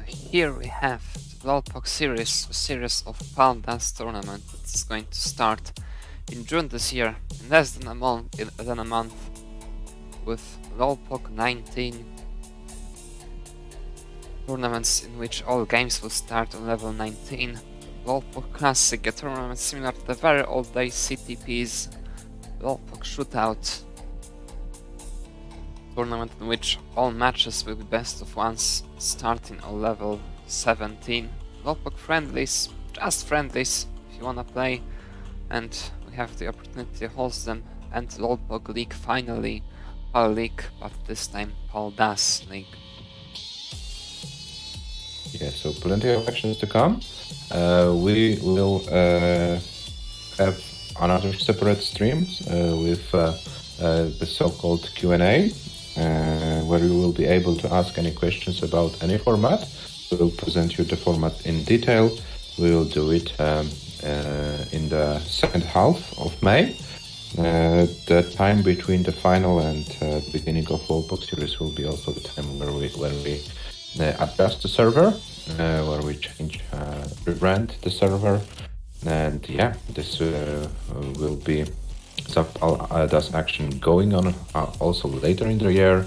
Here we have the Pog series, a series of Palm Dance tournament that's going to start in June this year, in less than a month, with Pog 19 tournaments in which all games will start on level 19. Pog Classic, a tournament similar to the very old days CTPs, Pog Shootout tournament in which all matches will be best of ones, starting on level 17. Pog friendlies, just friendlies if you wanna play, and we have the opportunity to host them, and Pog League finally, PAL League, but this time PAL DAS League. Yeah, so plenty of actions to come. We will have another separate streams with the so-called Q&A, where you will be able to ask any questions about any format. We will present you the format in detail. We will do it in the second half of May. The time between the final and the beginning of Pog series will be also the time where we adjust the server, where we change, rebrand the server, and yeah, this will be some DAS action going on also later in the year,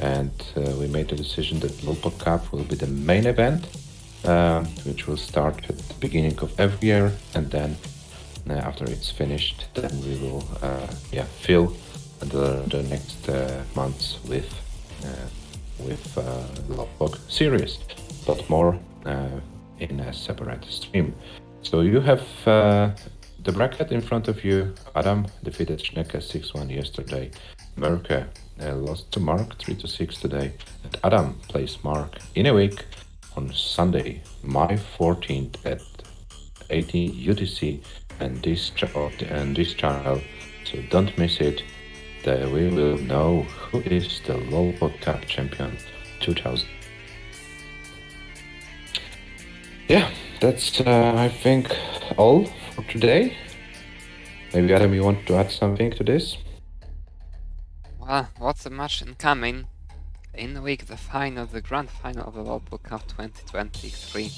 and we made the decision that Pog Cup will be the main event, which will start at the beginning of every year, and then after it's finished, then we will fill the next months with Pog series, but more in a separate stream. So you have the bracket in front of you. Adam defeated Schnecke 6-1 yesterday. MÖRKÖS lost to Mark 3-6 today. And Adam plays Mark in a week on Sunday, May 14th at 18 UTC and this channel. So don't miss it. There we will know who is the World Pog Cup champion 2000. Yeah, that's I think all for today. Maybe Adam, you want to add something to this? Well, what's a match incoming? In a week, the grand final of the World Pog Cup 2023.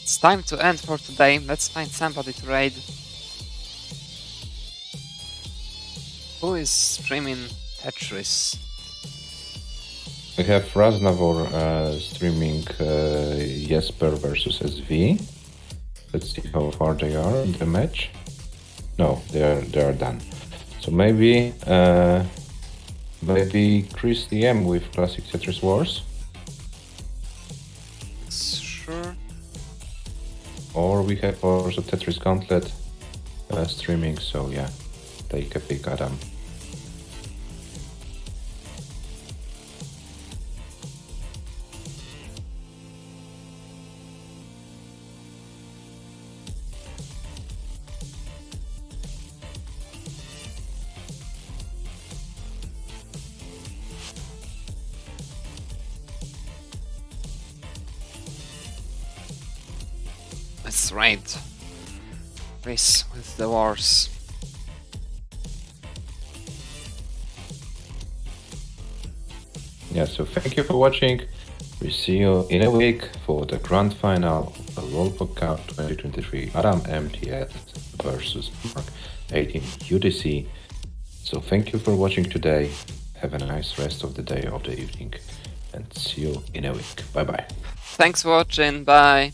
It's time to end for today. Let's find somebody to raid. Who is streaming Tetris? We have Raznavor streaming Jesper versus SV. Let's see how far they are in the match. No, they are done. So maybe Chris DM with Classic Tetris Wars. Sure. Or we have also Tetris Gauntlet streaming. So yeah, take a pick, Adam. Let's raid Chris with the wars. Yeah, so thank you for watching. We see you in a week for the grand final of the World Pog Cup 2023 Adam MTS versus Mark 18 UTC. So thank you for watching today. Have a nice rest of the day or the evening and see you in a week. Bye bye. Thanks for watching. Bye.